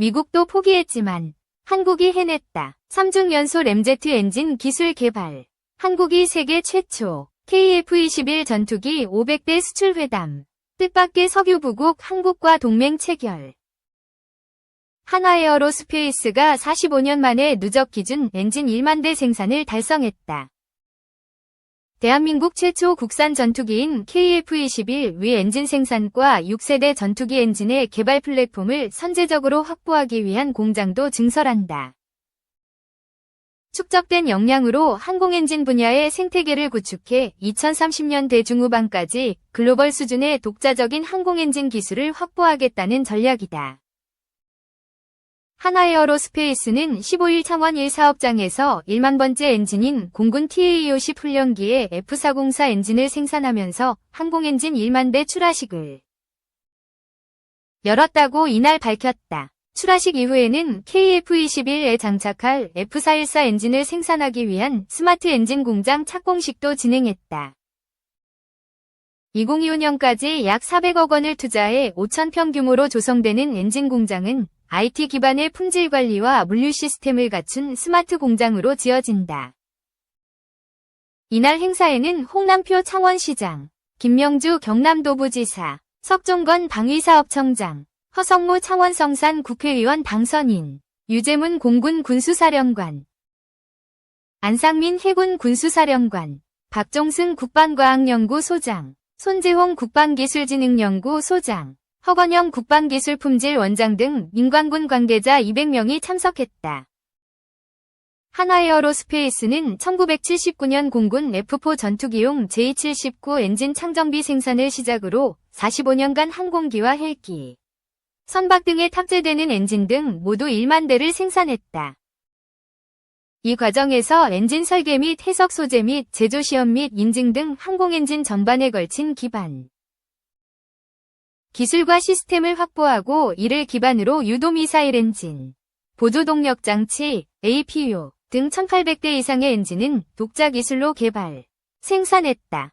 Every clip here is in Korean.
미국도 포기했지만 한국이 해냈다. 3중 연소 램제트 엔진 기술 개발. 한국이 세계 최초 KF-21 전투기 500대 수출 회담. 뜻밖의 석유 부국 한국과 동맹 체결. 한화에어로스페이스가 45년 만에 누적 기준 엔진 1만 대 생산을 달성했다. 대한민국 최초 국산 전투기인 KF-21 위 엔진 생산과 6세대 전투기 엔진의 개발 플랫폼을 선제적으로 확보하기 위한 공장도 증설한다. 축적된 역량으로 항공엔진 분야의 생태계를 구축해 2030년 대중후반까지 글로벌 수준의 독자적인 항공엔진 기술을 확보하겠다는 전략이다. 한화에어로스페이스는 15일 창원 1사업장에서 1만 번째 엔진인 공군 TA-50 훈련기의 F404 엔진을 생산하면서 항공엔진 1만 대 출하식을 열었다고 이날 밝혔다. 출하식 이후에는 KF-21에 장착할 F414 엔진을 생산하기 위한 스마트 엔진 공장 착공식도 진행했다. 2025년까지 약 400억 원을 투자해 5,000평 규모로 조성되는 엔진 공장은 IT 기반의 품질 관리와 물류 시스템을 갖춘 스마트 공장으로 지어진다. 이날 행사에는 홍남표 창원시장, 김명주 경남도부지사, 석종건 방위사업청장, 허성모 창원성산 국회의원 당선인, 유재문 공군 군수사령관, 안상민 해군 군수사령관, 박종승 국방과학연구 소장, 손재홍 국방기술진흥연구 소장, 허건영 국방기술품질원장 등 민관군 관계자 200명이 참석했다. 한화에어로스페이스는 1979년 공군 F4 전투기용 J79 엔진 창정비 생산을 시작으로 45년간 항공기와 헬기, 선박 등에 탑재되는 엔진 등 모두 1만 대를 생산했다. 이 과정에서 엔진 설계 및 해석 소재 및 제조 시험 및 인증 등 항공엔진 전반에 걸친 기반 기술과 시스템을 확보하고 이를 기반으로 유도미사일 엔진, 보조동력 장치, APU 등 1800대 이상의 엔진은 독자 기술로 개발, 생산했다.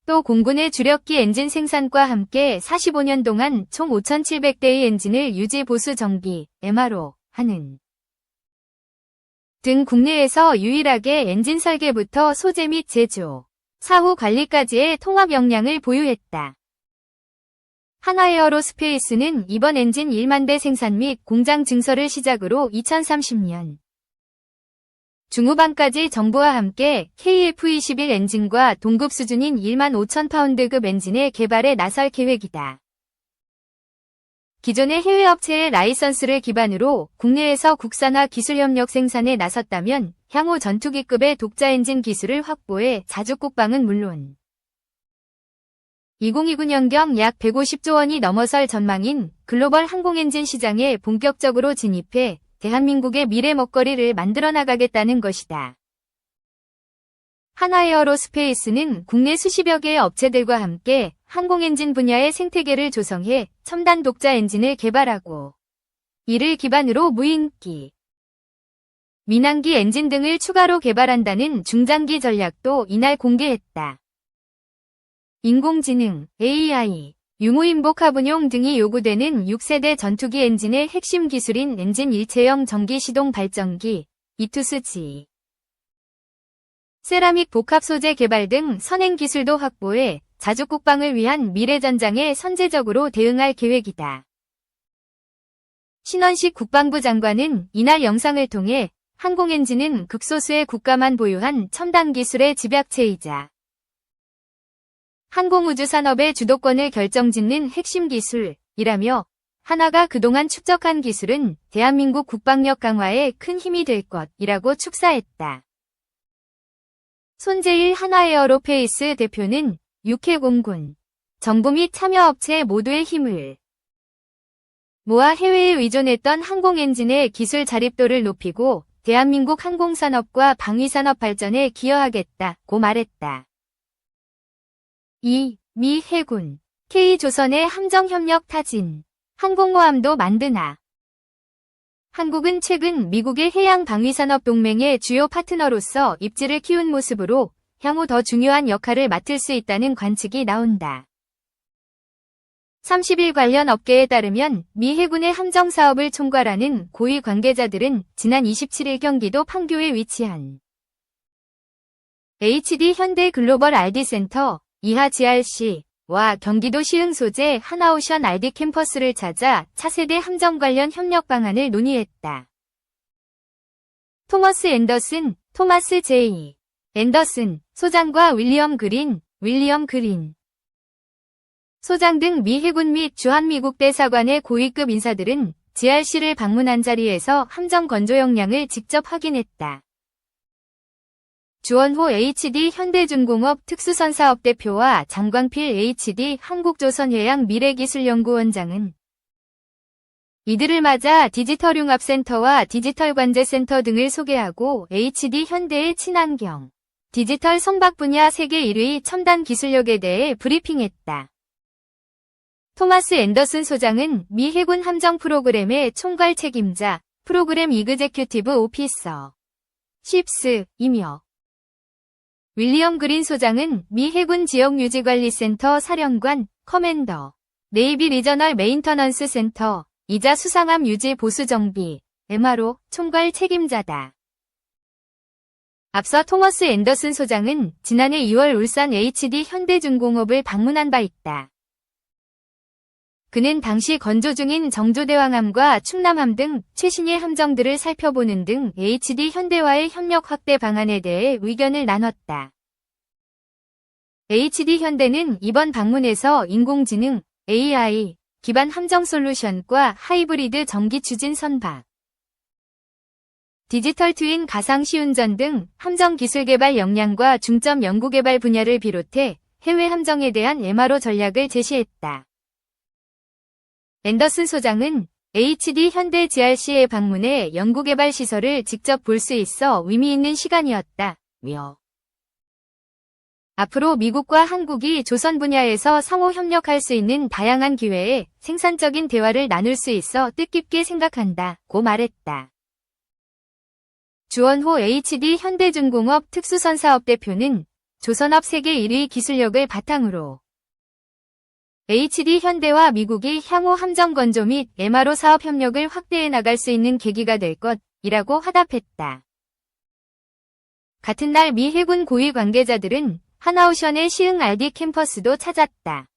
또 공군의 주력기 엔진 생산과 함께 45년 동안 총 5,700대의 엔진을 유지 보수 정비, MRO 하는 등 국내에서 유일하게 엔진 설계부터 소재 및 제조, 사후 관리까지의 통합 역량을 보유했다. 한화에어로스페이스는 이번 엔진 1만 대 생산 및 공장 증설을 시작으로 2030년 중후반까지 정부와 함께 KF-21 엔진과 동급 수준인 1만 5천 파운드급 엔진의 개발에 나설 계획이다. 기존의 해외 업체의 라이선스를 기반으로 국내에서 국산화 기술협력 생산에 나섰다면 향후 전투기급의 독자 엔진 기술을 확보해 자주국방은 물론 2029년경 약 150조 원이 넘어설 전망인 글로벌 항공엔진 시장에 본격적으로 진입해 대한민국의 미래 먹거리를 만들어 나가겠다는 것이다. 한화에어로스페이스는 국내 수십여 개의 업체들과 함께 항공엔진 분야의 생태계를 조성해 첨단 독자 엔진을 개발하고 이를 기반으로 무인기, 민항기 엔진 등을 추가로 개발한다는 중장기 전략도 이날 공개했다. 인공지능, AI, 유무인복 하분용 등이 요구되는 6세대 전투기 엔진의 핵심 기술인 엔진 일체형 전기 시동 발전기, 이투스지, 세라믹 복합 소재 개발 등 선행 기술도 확보해 자주국방을 위한 미래 전장에 선제적으로 대응할 계획이다. 신원식 국방부 장관은 이날 영상을 통해 항공엔진은 극소수의 국가만 보유한 첨단 기술의 집약체이자 항공우주산업의 주도권을 결정짓는 핵심 기술이라며 한화가 그동안 축적한 기술은 대한민국 국방력 강화에 큰 힘이 될 것이라고 축사했다. 손재일 한화에어로페이스 대표는 6회 공군, 정부 및 참여업체 모두의 힘을 모아 해외에 의존했던 항공엔진의 기술 자립도를 높이고 대한민국 항공산업과 방위산업 발전에 기여하겠다고 말했다. 미 해군, K조선의 함정협력 타진, 항공모함도 만드나. 한국은 최근 미국의 해양방위산업 동맹의 주요 파트너로서 입지를 키운 모습으로 향후 더 중요한 역할을 맡을 수 있다는 관측이 나온다. 30일 관련 업계에 따르면 미 해군의 함정 사업을 총괄하는 고위 관계자들은 지난 27일 경기도 판교에 위치한 HD 현대 글로벌 RD센터 이하 GRC와 경기도 시흥 소재 하나오션 RD 캠퍼스를 찾아 차세대 함정 관련 협력 방안을 논의했다. 토머스 앤더슨, 토마스 J. 앤더슨 소장과 윌리엄 그린 소장 등 미 해군 및 주한미국 대사관의 고위급 인사들은 GRC를 방문한 자리에서 함정 건조 역량을 직접 확인했다. 주원호 HD 현대중공업 특수선사업 대표와 장광필 HD 한국조선해양 미래기술연구원장은 이들을 맞아 디지털융합센터와 디지털관제센터 등을 소개하고 HD 현대의 친환경, 디지털 선박 분야 세계 1위 첨단 기술력에 대해 브리핑했다. 토마스 앤더슨 소장은 미 해군 함정 프로그램의 총괄 책임자, 프로그램 이그제큐티브 오피서, 쉽스이며 윌리엄 그린 소장은 미 해군 지역유지관리센터 사령관, 커맨더, 네이비 리저널 메인터넌스 센터, 이자 수상함 유지 보수 정비, MRO 총괄 책임자다. 앞서 토머스 앤더슨 소장은 지난해 2월 울산 HD 현대중공업을 방문한 바 있다. 그는 당시 건조 중인 정조대왕함과 충남함 등 최신의 함정들을 살펴보는 등 HD 현대와의 협력 확대 방안에 대해 의견을 나눴다. HD 현대는 이번 방문에서 인공지능, AI, 기반 함정 솔루션과 하이브리드 전기 추진 선박, 디지털 트윈 가상 시운전 등 함정 기술 개발 역량과 중점 연구 개발 분야를 비롯해 해외 함정에 대한 MRO 전략을 제시했다. 앤더슨 소장은 HD 현대 GRC에 방문해 연구개발 시설을 직접 볼 수 있어 의미 있는 시간이었다며 앞으로 미국과 한국이 조선 분야에서 상호 협력할 수 있는 다양한 기회에 생산적인 대화를 나눌 수 있어 뜻깊게 생각한다고 말했다. 주원호 HD 현대중공업 특수선사업 대표는 조선업 세계 1위 기술력을 바탕으로 HD 현대와 미국이 향후 함정 건조 및 MRO 사업 협력을 확대해 나갈 수 있는 계기가 될 것이라고 화답했다. 같은 날 미 해군 고위 관계자들은 하나오션의 시흥 RD 캠퍼스도 찾았다.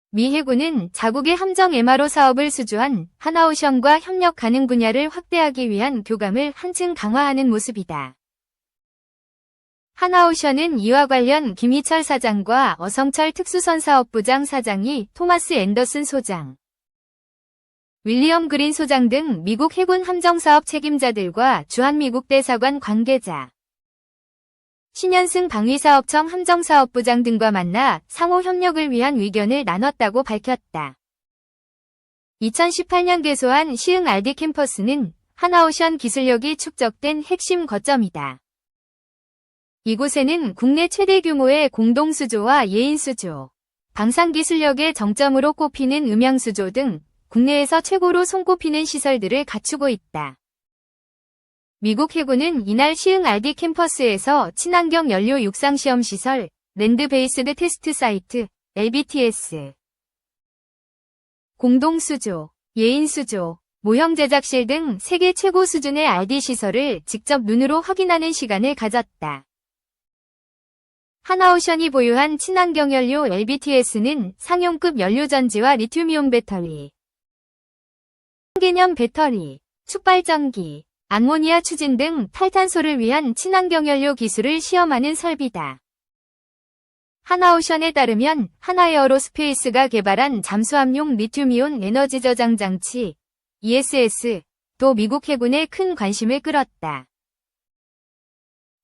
미 해군은 자국의 함정 MRO 사업을 수주한 하나오션과 협력 가능 분야를 확대하기 위한 교감을 한층 강화하는 모습이다. 하나오션은 이와 관련 김희철 사장과 어성철 특수선사업부장 사장이 토마스 앤더슨 소장, 윌리엄 그린 소장 등 미국 해군 함정사업 책임자들과 주한미국 대사관 관계자, 신현승 방위사업청 함정사업부장 등과 만나 상호 협력을 위한 의견을 나눴다고 밝혔다. 2018년 개소한 시흥 RD 캠퍼스는 하나오션 기술력이 축적된 핵심 거점이다. 이곳에는 국내 최대 규모의 공동수조와 예인수조, 방산기술력의 정점으로 꼽히는 음향수조 등 국내에서 최고로 손꼽히는 시설들을 갖추고 있다. 미국 해군은 이날 시흥 RD 캠퍼스에서 친환경 연료 육상 시험 시설, 랜드 베이스드 테스트 사이트, LBTS, 공동수조, 예인수조, 모형 제작실 등 세계 최고 수준의 RD 시설을 직접 눈으로 확인하는 시간을 가졌다. 하나오션이 보유한 친환경 연료 LBTS는 상용급 연료전지와 리튬이온 배터리, 개념 배터리, 축발전기, 암모니아 추진 등 탈탄소를 위한 친환경 연료 기술을 시험하는 설비다. 하나오션에 따르면 하나에어로스페이스가 개발한 잠수함용 리튬이온 에너지 저장 장치 ESS도 미국 해군에 큰 관심을 끌었다.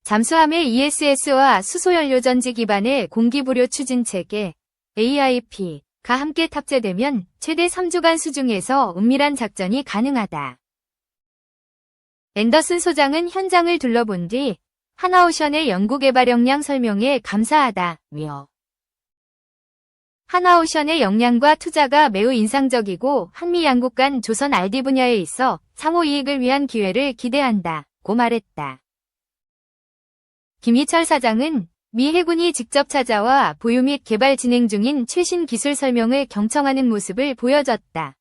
잠수함의 ESS와 수소연료전지 기반의 공기부료 추진 체계 AIP가 함께 탑재되면 최대 3주간 수중에서 은밀한 작전이 가능하다. 앤더슨 소장은 현장을 둘러본 뒤 하나오션의 연구개발 역량 설명에 감사하다며 하나오션의 역량과 투자가 매우 인상적이고 한미 양국 간 조선 RD 분야에 있어 상호 이익을 위한 기회를 기대한다고 말했다. 김희철 사장은 미 해군이 직접 찾아와 보유 및 개발 진행 중인 최신 기술 설명을 경청하는 모습을 보여줬다.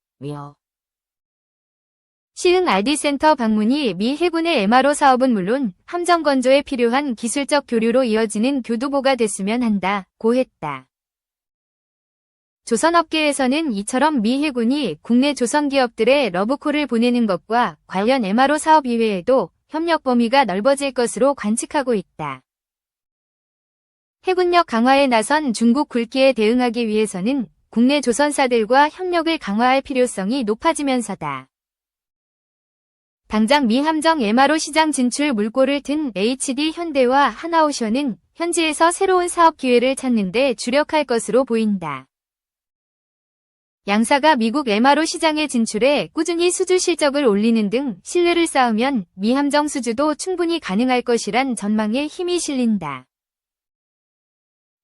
시흥 RD센터 방문이 미 해군의 MRO 사업은 물론 함정 건조에 필요한 기술적 교류로 이어지는 교두보가 됐으면 한다고 했다. 조선업계에서는 이처럼 미 해군이 국내 조선기업들의 러브콜을 보내는 것과 관련 MRO 사업 이외에도 협력 범위가 넓어질 것으로 관측하고 있다. 해군력 강화에 나선 중국 굴기에 대응하기 위해서는 국내 조선사들과 협력을 강화할 필요성이 높아지면서다. 당장 미 함정 MRO 시장 진출 물꼬를 튼 HD 현대와 하나오션은 현지에서 새로운 사업 기회를 찾는 데 주력할 것으로 보인다. 양사가 미국 MRO 시장에 진출해 꾸준히 수주 실적을 올리는 등 신뢰를 쌓으면 미 함정 수주도 충분히 가능할 것이란 전망에 힘이 실린다.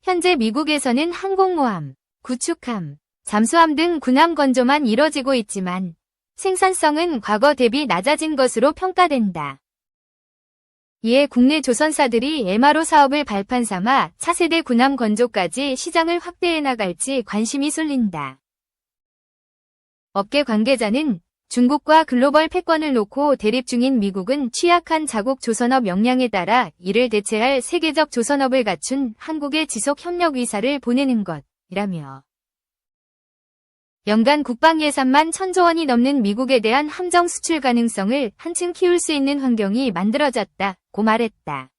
현재 미국에서는 항공모함, 구축함, 잠수함 등 군함 건조만 이뤄지고 있지만 생산성은 과거 대비 낮아진 것으로 평가된다. 이에 국내 조선사들이 MRO 사업을 발판 삼아 차세대 군함 건조까지 시장을 확대해 나갈지 관심이 쏠린다. 업계 관계자는 중국과 글로벌 패권을 놓고 대립 중인 미국은 취약한 자국 조선업 역량에 따라 이를 대체할 세계적 조선업을 갖춘 한국에 지속 협력 위사를 보내는 것이라며 연간 국방 예산만 1,000조 원이 넘는 미국에 대한 함정 수출 가능성을 한층 키울 수 있는 환경이 만들어졌다고 말했다.